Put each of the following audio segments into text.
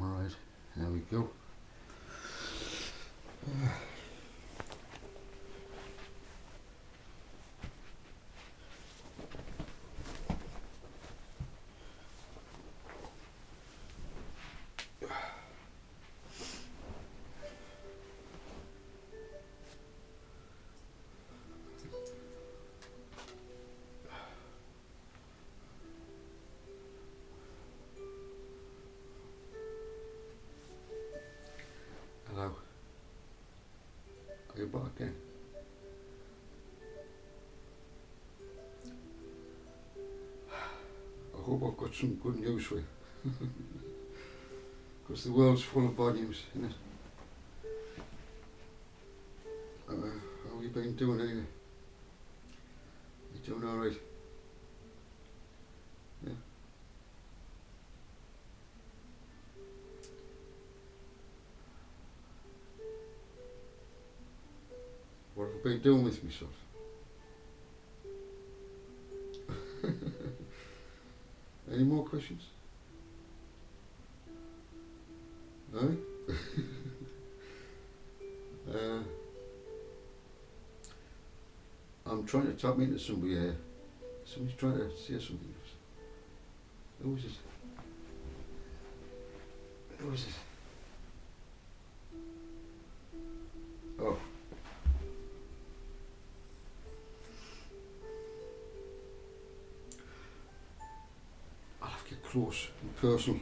Alright, there we go. Hello. Are you back again? I hope I've got some good news for you. Because the world's full of bad news, isn't it? How you been doing anyway? You doing alright? Yeah. What have you been doing with me, son? Any more questions? No? I'm trying to tap into somebody here. Somebody's trying to say something. Who is it? Who is it? Oh. I'll have to get close and personal.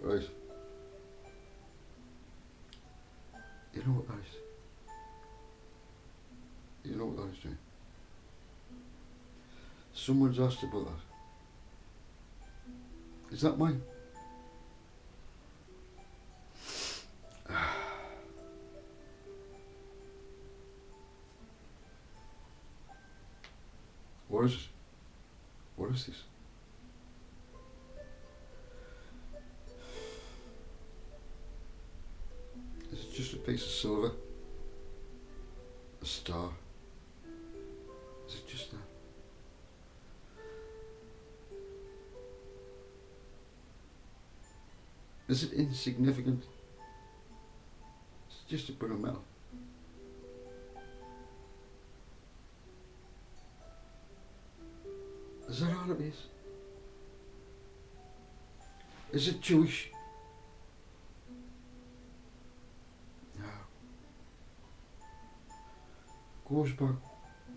Right. You know what that is? You know what that is doing? Someone's asked about that. Is that mine? What is it? What is this? Is it just a piece of silver? A star? Is it just that? Is it insignificant? It's just a bit of metal. Is that all it is? Is it Jewish? No. Goes back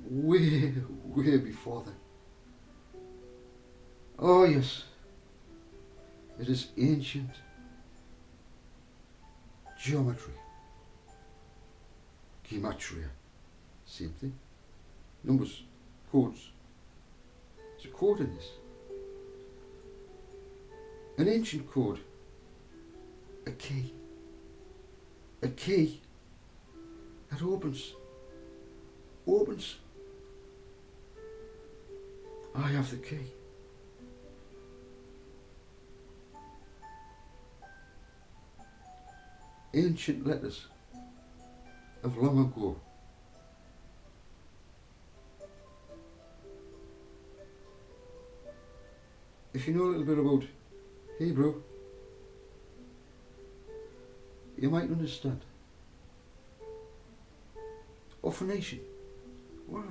way, way before then. Oh yes. It is ancient geometry. Gematria. Same thing. Numbers. Codes. There's a code in this. An ancient code. A key. A key that opens. Opens. I have the key. Ancient letters of long ago. If you know a little bit about Hebrew, you might understand. Or Phoenician. Wow.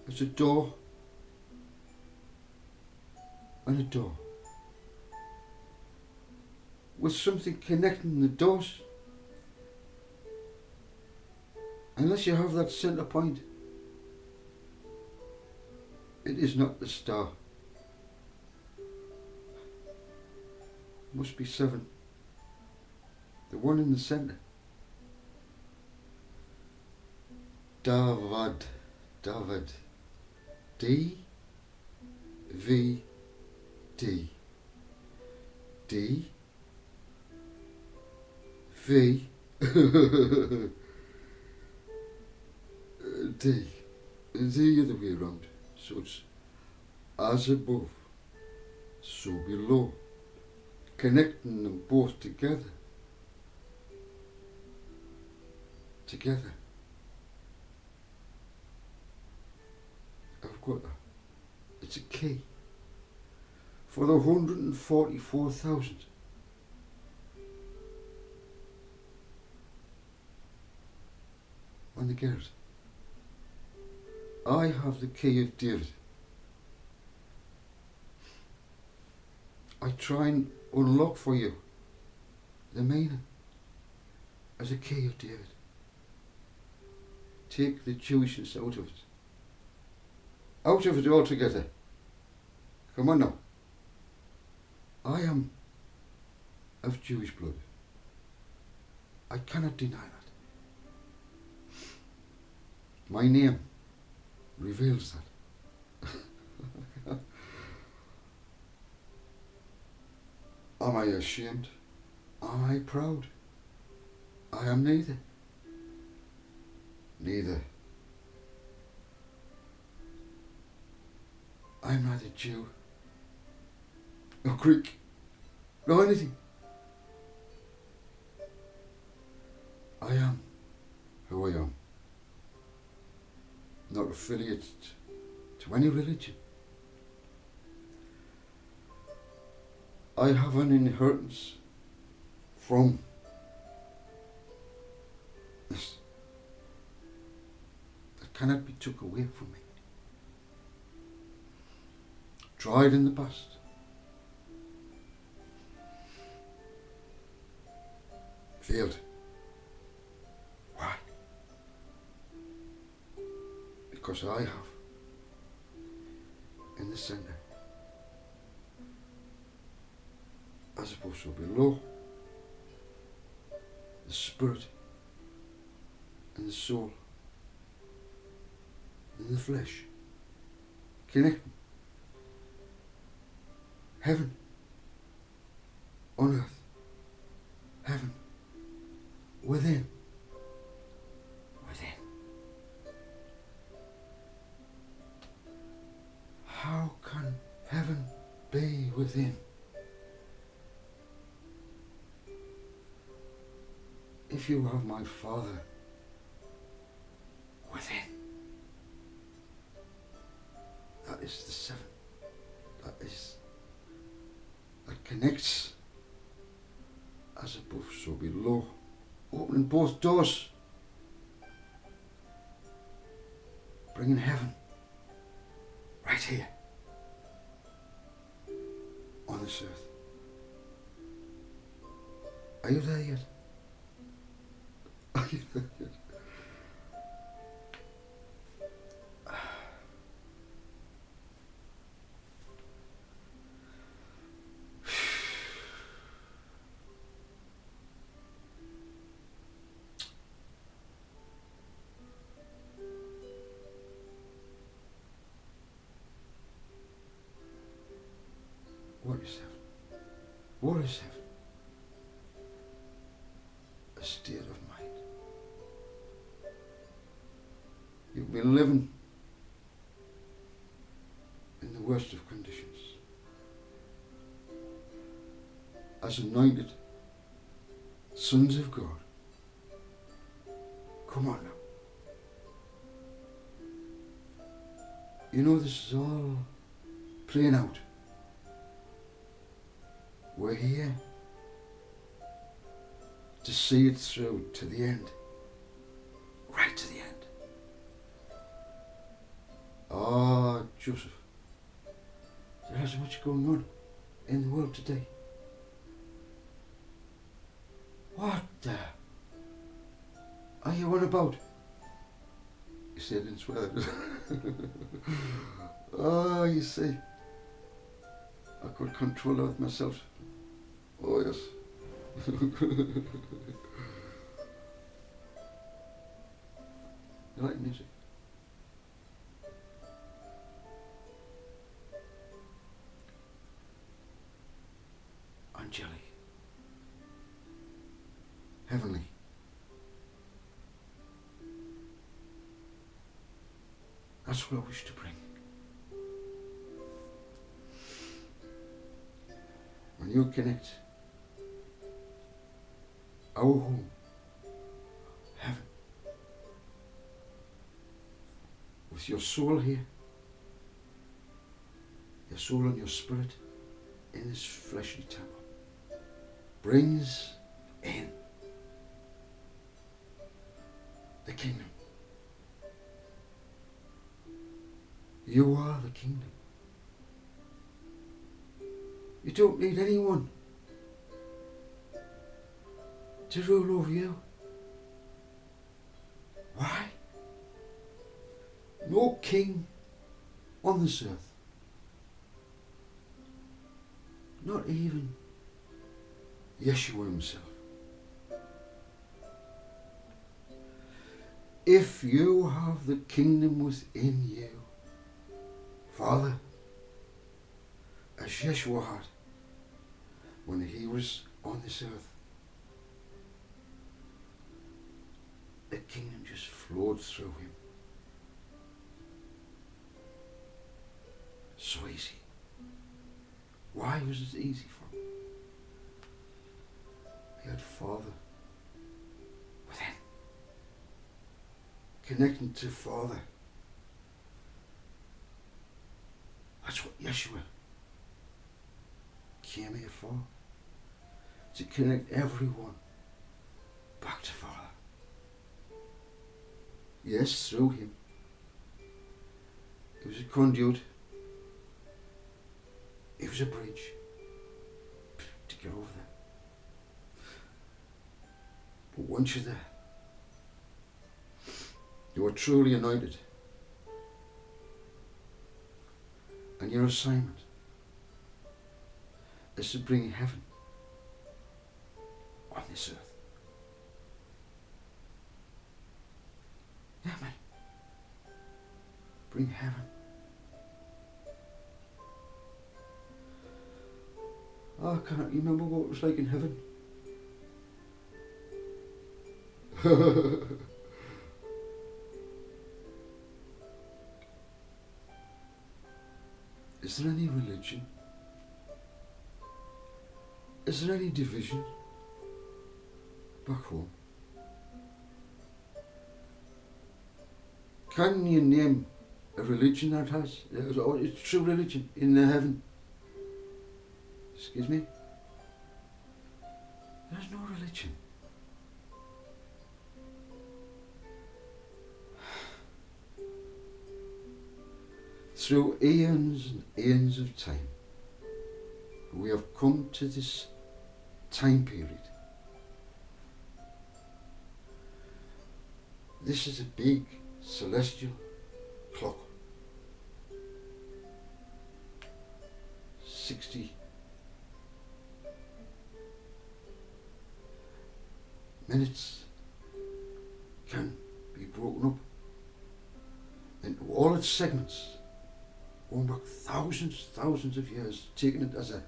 It's a door and a door with something connecting the doors. Unless you have that centre point, it is not the star. Must be 7. The one in the centre. David. D V D D V D. The other way around. So it's as above, so below. Connecting them both together together. I've got it's a key for the 144,000. When they get it, I have the key of David. I try and unlock for you the meaning as a key of David. Take the Jewishness out of it. Out of it altogether. Come on now. I am of Jewish blood. I cannot deny that. My name reveals that. Am I ashamed? Am I proud? I am neither. Neither. I am neither Jew, nor Greek, nor anything. I am who I am. Not affiliated to any religion. I have an inheritance from this that cannot be took away from me. Tried in the past. Failed. Why? Because I have in the centre, as opposed to below, the spirit and the soul and the flesh connecting heaven on earth, heaven within. How can heaven be within? If you have my Father within. That is the seven. That connects as above, so below, opening both doors, bringing heaven right here on this earth. Are you there yet? Are you there yet? What is heaven? What is heaven? A state of mind. You've been living in the worst of conditions as anointed sons of God. Come on now. You know this is all playing out. We're here to see it through to the end. Right to the end. Ah, Joseph, there's so much going on in the world today. What the are you on about? You said in swear. Ah, you see, I could control it myself. Oh yes. You like music? Angelic. Heavenly. That's what I wish to bring. When you connect our home, heaven, with your soul here, your soul and your spirit in this fleshly temple, brings in the kingdom. You are the kingdom. You don't need anyone to rule over you. Why? No king on this earth, not even Yeshua himself. If you have the kingdom within you, Father, as Yeshua had when he was on this earth, the kingdom just flowed through him. So easy. Why was it easy for him? He had Father within. Connecting to Father. That's what Yeshua came here for. To connect everyone back to Father. Yes, through him. It was a conduit. It was a bridge to get over there. But once you're there, you are truly anointed. And your assignment is to bring heaven on this earth. Yeah, man. Bring heaven. Oh, I can't remember what it was like in heaven. Is there any religion? Is there any division back home? Can you name a religion that has, it's true religion in heaven? Excuse me? There's no religion. Through eons and eons of time, we have come to this time period. This is a big celestial clock. 60 minutes can be broken up into all its segments, going back thousands of years, taking it as a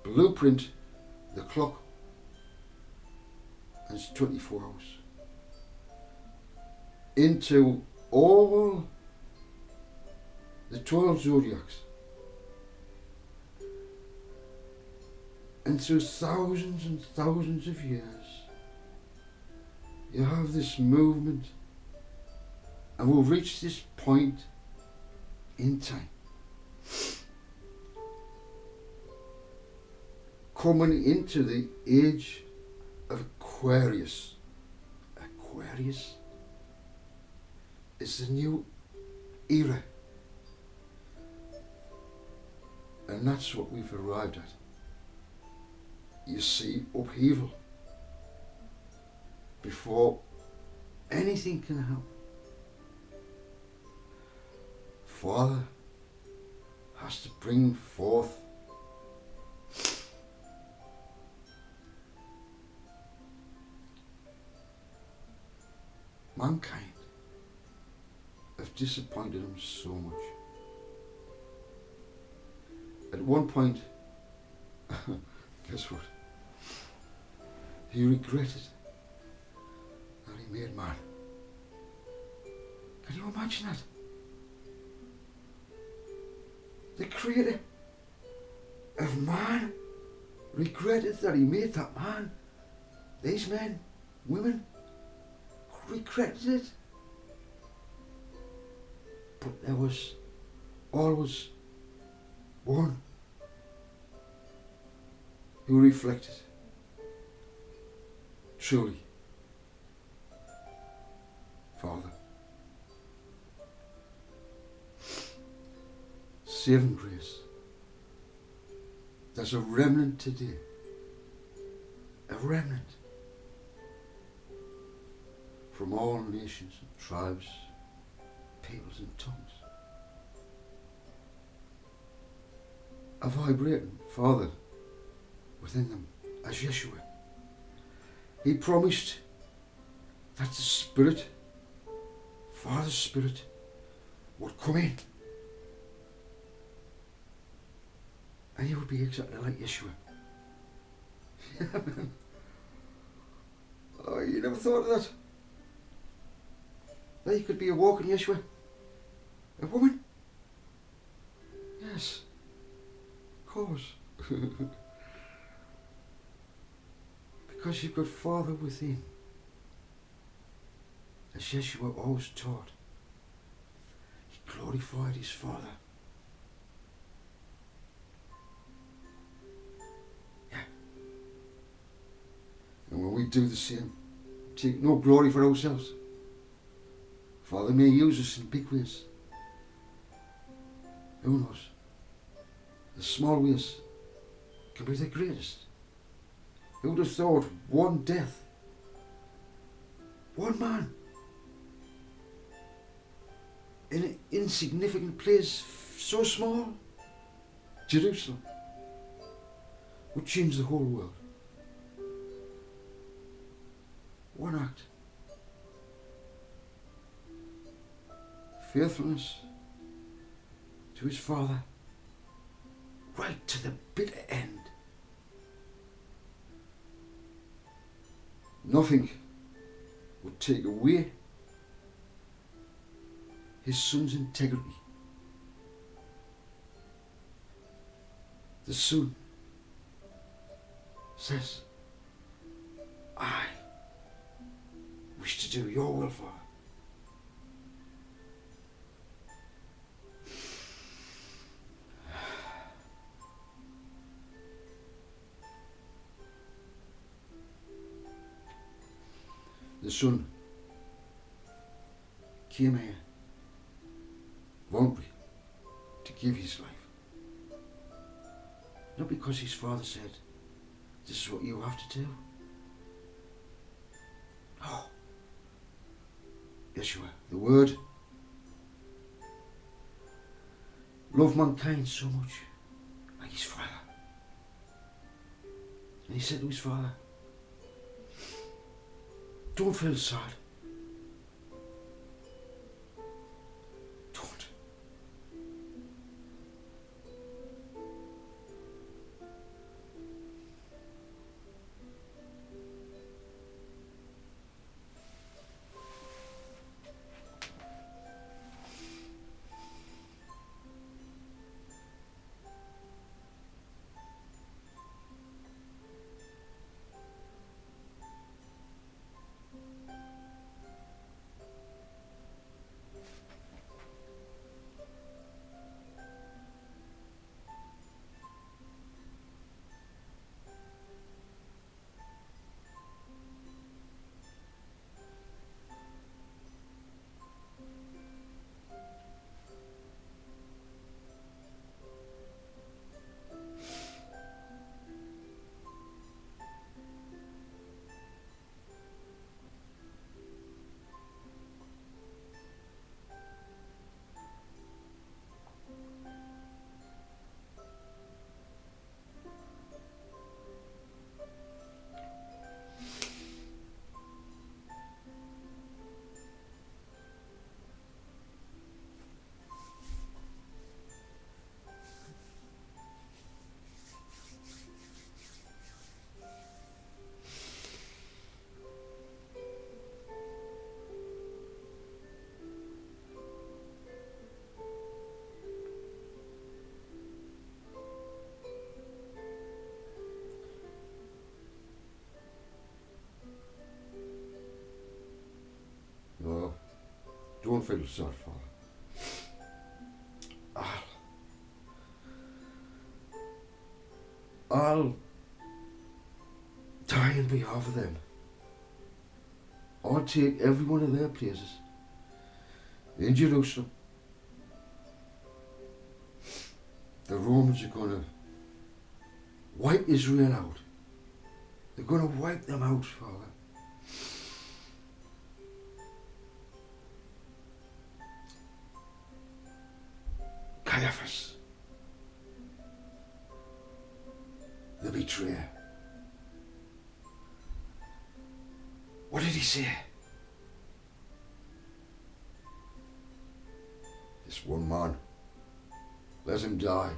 blueprint, the clock, and it's 24 hours, into all the 12 zodiacs, and through thousands and thousands of years, you have this movement, and we'll reach this point in time, coming into the age of Aquarius. Aquarius is the new era, and that's what we've arrived at. You see upheaval before anything can happen. Father has to bring forth mankind have disappointed him so much. At one point, guess what? He regretted that he made man. Can you imagine that? The creator of man regretted that he made that man. These men, women, regretted it. But there was always one who reflected truly Father. Saving grace. There's a remnant today. A remnant from all nations and tribes, peoples and tongues. A vibrating Father within them as Yeshua. He promised that the Spirit, Father's Spirit, would come in. And he would be exactly like Yeshua. Oh, you never thought of that? That he could be a walking Yeshua? A woman? Yes. Of course. Because you've got Father within. As Yeshua always taught. He glorified his Father. Yeah. And when we do the same, take no glory for ourselves. Father may use us in big ways. Who knows? The small ways can be the greatest. Who would have thought one death, one man, in an insignificant place so small, Jerusalem, would change the whole world. One act. Faithfulness to his Father, right to the bitter end. Nothing would take away his Son's integrity. The Son says, I wish to do your will, Father. The Son came here voluntary to give his life. Not because his Father said, this is what you have to do. No. Yeshua, the Word, loved mankind so much like his Father. And he said to his Father, don't feel sad. Don't. No, don't feel sad, Father. I'll die on behalf of them. I'll take every one of their places in Jerusalem. The Romans are going to wipe Israel out. They're going to wipe them out, Father. Caiaphas, the betrayer. What did he say? This one man, let him die.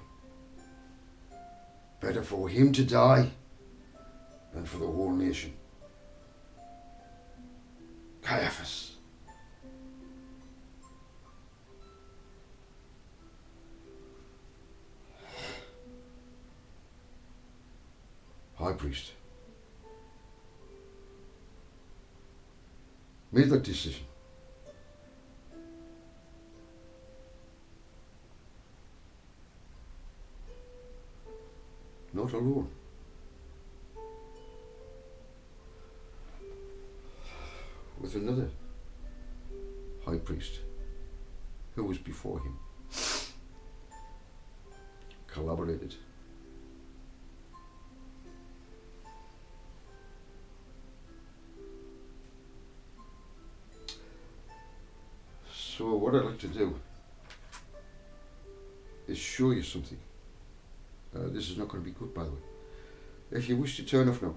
Better for him to die than for the whole nation. Caiaphas. High priest. Made that decision. Not alone. With another high priest who was before him. Collaborated. So what I'd like to do is show you something. This is not going to be good, by the way. If you wish to turn off now.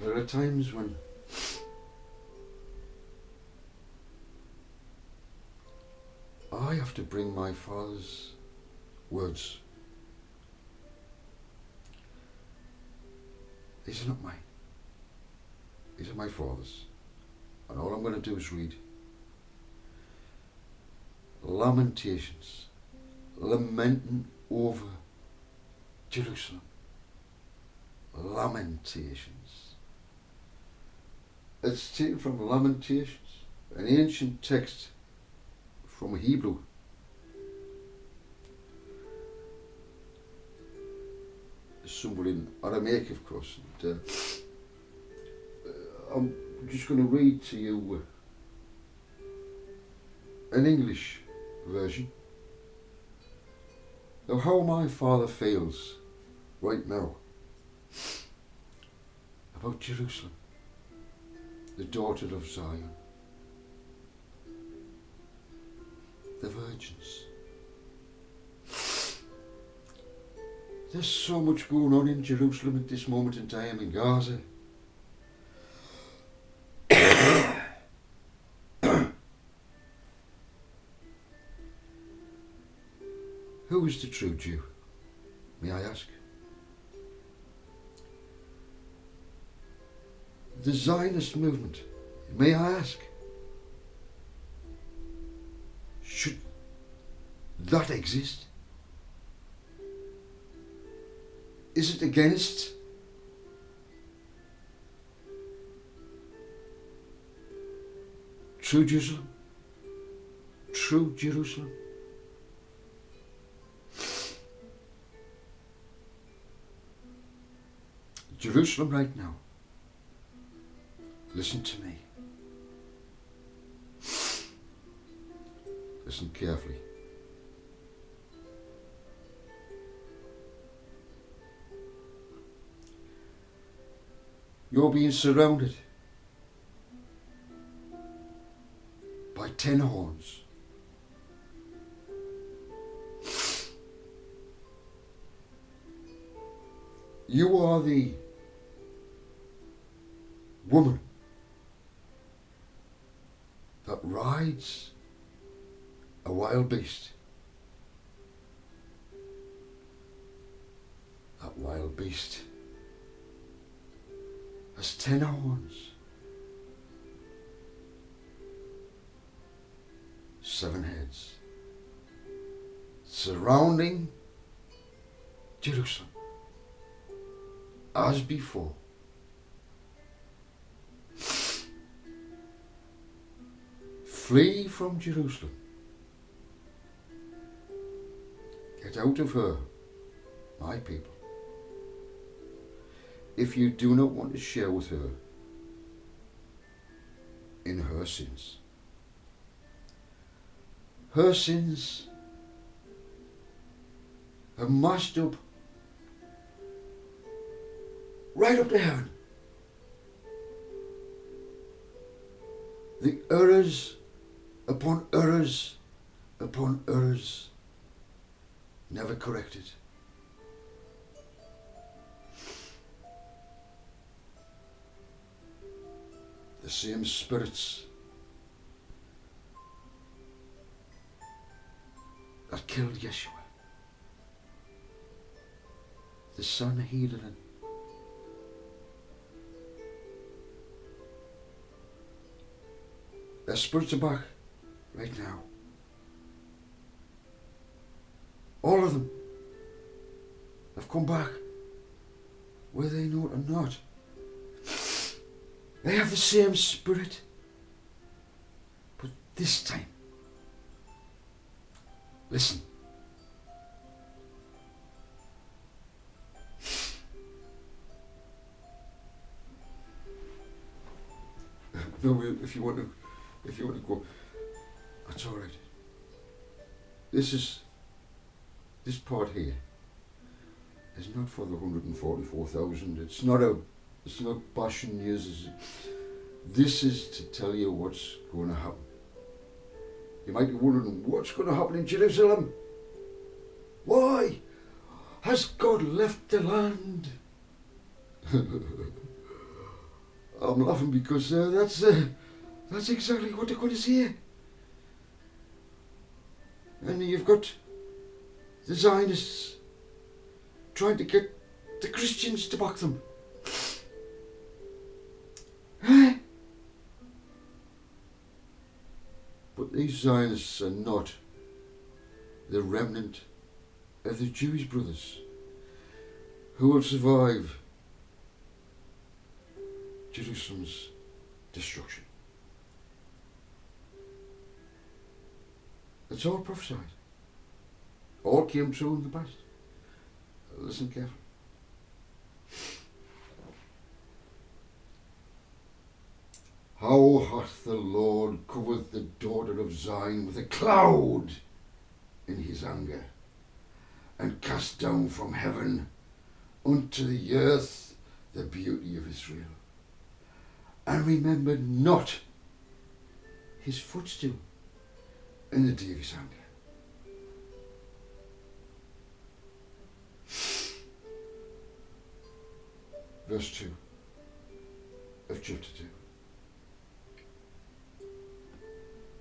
There are times when I have to bring my Father's words. These are not mine. These are my Father's. And all I'm going to do is read Lamentations, lamenting over Jerusalem. Lamentations. It's taken from Lamentations, an ancient text from Hebrew. Somewhere in Aramaic, of course. And, I'm just going to read to you an English version. Now, how my Father feels right now about Jerusalem, the daughter of Zion, the virgins. There's so much going on in Jerusalem at this moment in time, in Gaza. Who is the true Jew, may I ask? The Zionist movement, may I ask? Should that exist? Is it against true Jerusalem? True Jerusalem? Jerusalem right now, listen to me. Listen carefully. You're being surrounded by 10 horns. You are the woman that rides a wild beast. That wild beast has 10 horns, 7 heads, surrounding Jerusalem as before. Flee from Jerusalem. Get out of her, my people, if you do not want to share with her in her sins. Her sins have mashed up right up to heaven. The errors upon errors upon errors, never corrected. The same spirits that killed Yeshua, the Sanhedrin, their spirits are back right now. All of them have come back, whether they know it or not. They have the same spirit, but this time, listen. No, if you want to go, that's all right. This part here is not for the 144,000. It's not bashing news. This is to tell you what's going to happen. You might be wondering what's going to happen in Jerusalem. Why has God left the land? I'm laughing because that's exactly what they're going to say. And you've got the Zionists trying to get the Christians to back them. But these Zionists are not the remnant of the Jewish brothers who will survive Jerusalem's destruction. It's all prophesied. All came true in the past. Listen carefully. How hath the Lord covered the daughter of Zion with a cloud in his anger, and cast down from heaven unto the earth the beauty of Israel, and remembered not his footstool in the day of his anger. Verse 2 of chapter 2.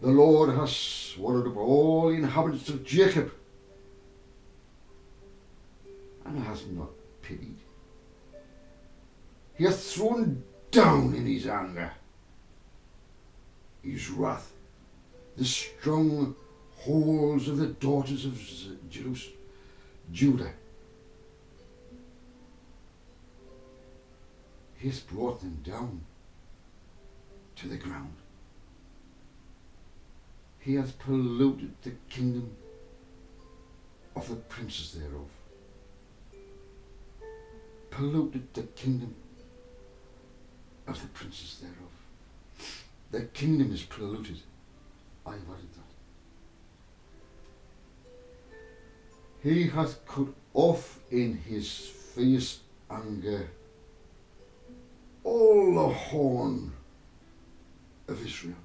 The Lord has swallowed up all the inhabitants of Jacob, and hath not pitied. He hath thrown down in his anger, his wrath, the strong holds of the daughters of Judah. He hath brought them down to the ground. He hath polluted the kingdom of the princes thereof. Polluted the kingdom of the princes thereof. The kingdom is polluted. I have added that. He hath cut off in his fierce anger all the horn of Israel.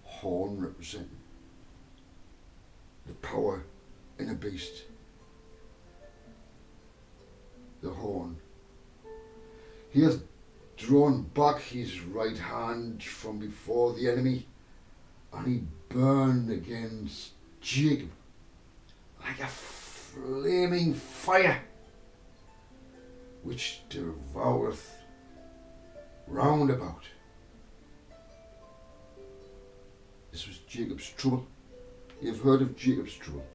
Horn representing the power in a beast. The horn. He hath drawn back his right hand from before the enemy, and he burned against Jacob like a flaming fire, which devoureth round about. This was Jacob's trouble. You've heard of Jacob's trouble.